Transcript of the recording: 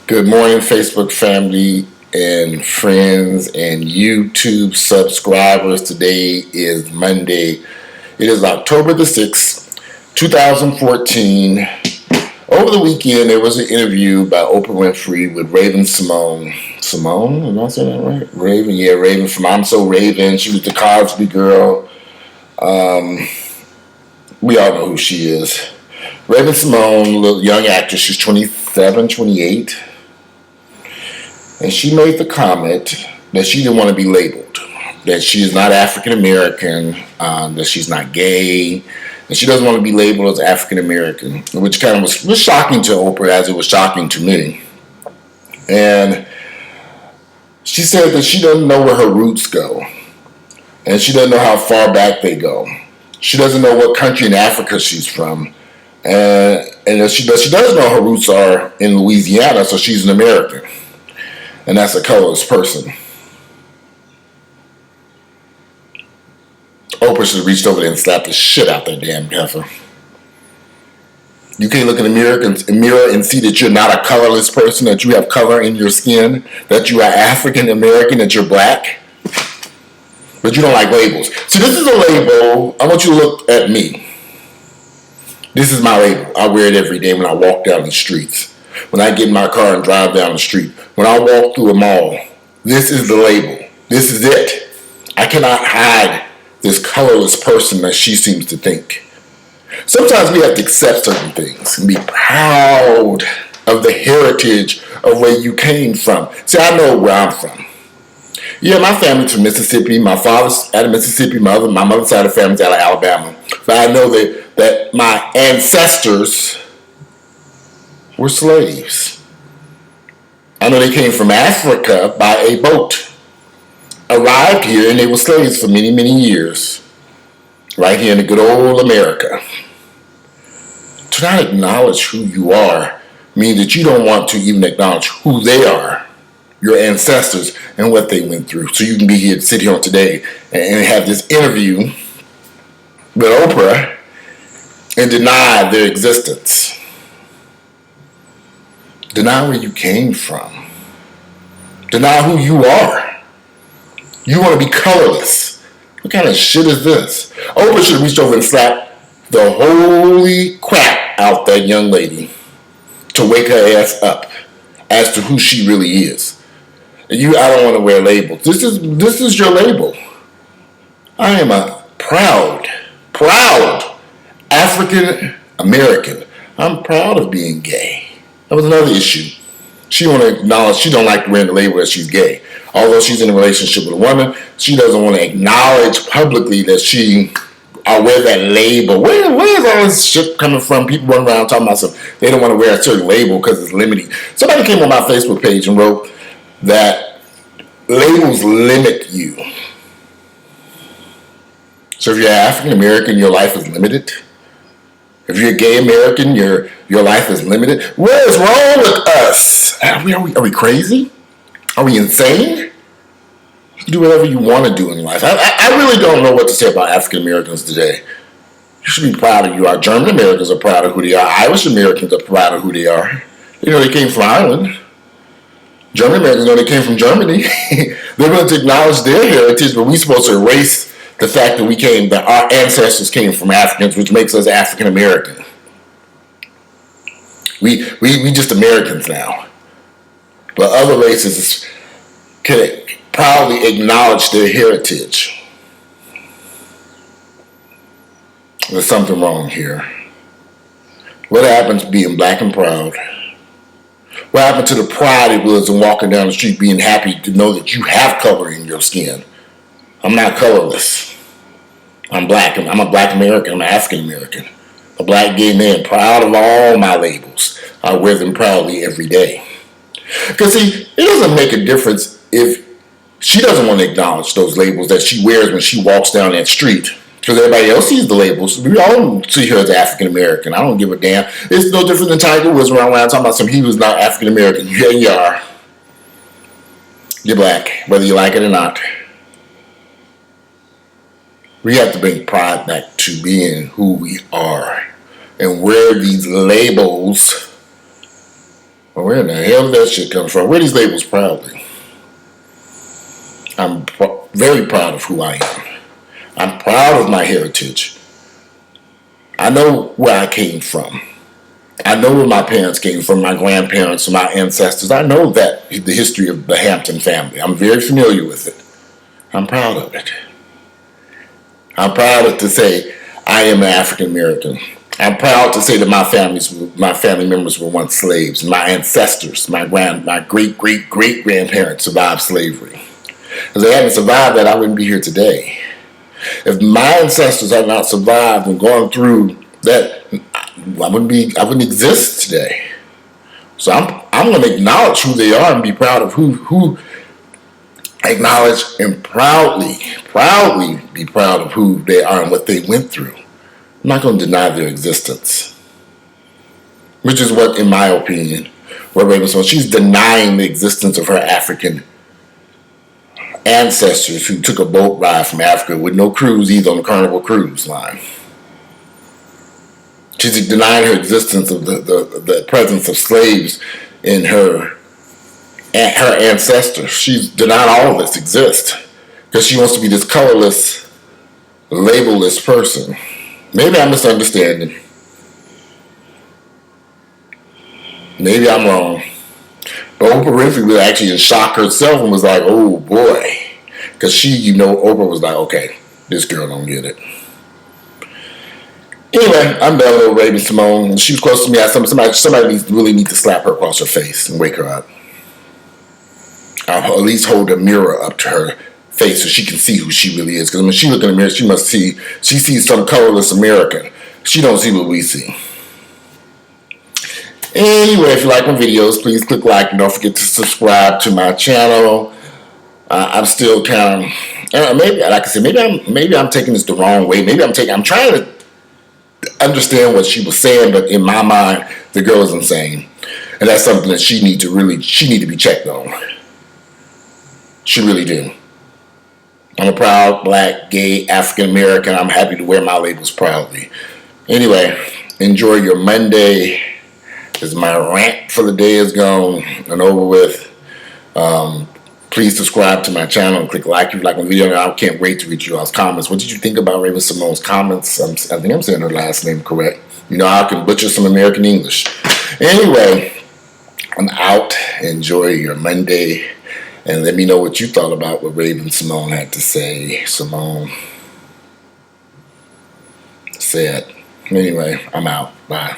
Good morning, Facebook family and friends and YouTube subscribers. Today is Monday. It is October the 6th, 2014. Over the weekend, there was an interview by Oprah Winfrey with Raven-Symoné. Simone? Am I saying that right? Raven? Yeah, Raven from I'm So Raven. She was the Cosby girl. We all know who she is. Raven-Symoné, little young actress. She's 27, 28. And she made the comment that she didn't want to be labeled, that she is not African American, that she's not gay, and she doesn't want to be labeled as African American, which kind of was shocking to Oprah as it was shocking to me. And she said that she doesn't know where her roots go, and she doesn't know how far back they go. She doesn't know what country in Africa she's from, and she does know her roots are in Louisiana, so she's an American. And that's a colorless person. Oprah should have reached over there and slapped the shit out that damn heifer. You can't look in the mirror and see that you're not a colorless person, that you have color in your skin, that you are African American, that you're black. But you don't like labels. See, this is a label. I want you to look at me. This is my label. I wear it every day when I walk down the streets. When I get in my car and drive down the street, when I walk through a mall, this is the label. This is it. I cannot hide this colorless person that she seems to think. Sometimes we have to accept certain things and be proud of the heritage of where you came from. See, I know where I'm from. Yeah, my family's from Mississippi. My father's out of Mississippi. My mother's side of the family's out of Alabama. But I know that my ancestors were slaves. I know they came from Africa by a boat, arrived here, and they were slaves for many, many years, right here in the good old America. To not acknowledge who you are means that you don't want to even acknowledge who they are, your ancestors, and what they went through. So you can be here, sit here on today, and have this interview with Oprah and deny their existence. Deny where you came from. Deny who you are. You want to be colorless. What kind of shit is this? Oprah should have reached over and slapped the holy crap out that young lady to wake her ass up as to who she really is. I don't want to wear labels. This is your label. I am a proud African American. I'm proud of being gay. That was another issue. She want to acknowledge she don't like wearing the label that she's gay. Although she's in a relationship with a woman, she doesn't want to acknowledge publicly that I wear that label. Where's all this shit coming from? People run around talking about they don't want to wear a certain label because it's limiting. Somebody came on my Facebook page and wrote that labels limit you. So if you're African American, your life is limited. If you're a gay American, your life is limited. What is wrong with us? Are we crazy? Are we insane? You can do whatever you want to do in life. I really don't know what to say about African Americans today. You should be proud of who you are. German Americans are proud of who they are. Irish Americans are proud of who they are. You know they came from Ireland. German Americans know they came from Germany. They're going to acknowledge their heritage, but we're supposed to erase the fact that our ancestors came from Africans, which makes us African American. We just Americans now. But other races can proudly acknowledge their heritage. There's something wrong here. What happened to being black and proud? What happened to the pride it was in walking down the street being happy to know that you have color in your skin? I'm not colorless. I'm black. I'm a black American. I'm an African American. A black gay man, proud of all my labels. I wear them proudly every day. Because see, it doesn't make a difference if she doesn't want to acknowledge those labels that she wears when she walks down that street. Because everybody else sees the labels. We all see her as African American. I don't give a damn. It's no different than Tiger Woods around talking about he was not African American. Yeah, you are. You're black, whether you like it or not. We have to bring pride back to being who we are and wear these labels Well, where in the hell did that shit come from? Wear these labels proudly. I'm very proud of who I am. I'm proud of my heritage. I know where I came from. I know where my parents came from, my grandparents, my ancestors. I know that the history of the Hampton family. I'm very familiar with it. I'm proud of it. I'm proud to say I am an African American. I'm proud to say that my family members were once slaves. My ancestors, my great great great grandparents survived slavery. If they hadn't survived that, I wouldn't be here today. If my ancestors had not survived and gone through that, I wouldn't exist today. So I'm going to acknowledge who they are and be proud of who acknowledge and proudly be proud of who they are and what they went through. I'm not going to deny their existence, which is what, in my opinion, what Raven-Symoné, she's denying the existence of her African ancestors who took a boat ride from Africa with no cruise either on the Carnival Cruise Line. She's denying her existence of the presence of slaves in her ancestors. She's denying all of this exists because she wants to be this colorless, labelless person. Maybe I'm misunderstanding. Maybe I'm wrong. But Oprah Winfrey was actually in shock herself and was like, oh boy. Because Oprah was like, okay, this girl don't get it. Anyway, I'm done with Raven-Symoné. She was close to me. Somebody really needs to slap her across her face and wake her up. I'll at least hold a mirror up to her face so she can see who she really is. Because when she looks in the mirror, she sees some colorless American. She don't see what we see. Anyway, if you like my videos, please click like and don't forget to subscribe to my channel. I'm still kind of, maybe I'm taking this the wrong way. I'm trying to understand what she was saying, but in my mind, the girl is insane, and that's something that she need to be checked on. She really do. I'm a proud black, gay, African American. I'm happy to wear my labels proudly. Anyway, enjoy your Monday. As my rant for the day is gone and over with. Please subscribe to my channel and click like if you like my video. I can't wait to read you all's comments. What did you think about Raven-Symoné's comments? I think I'm saying her last name correct. You know, I can butcher some American English. Anyway, I'm out. Enjoy your Monday. And let me know what you thought about what Raven-Symoné had to say. Simone said. Anyway, I'm out. Bye.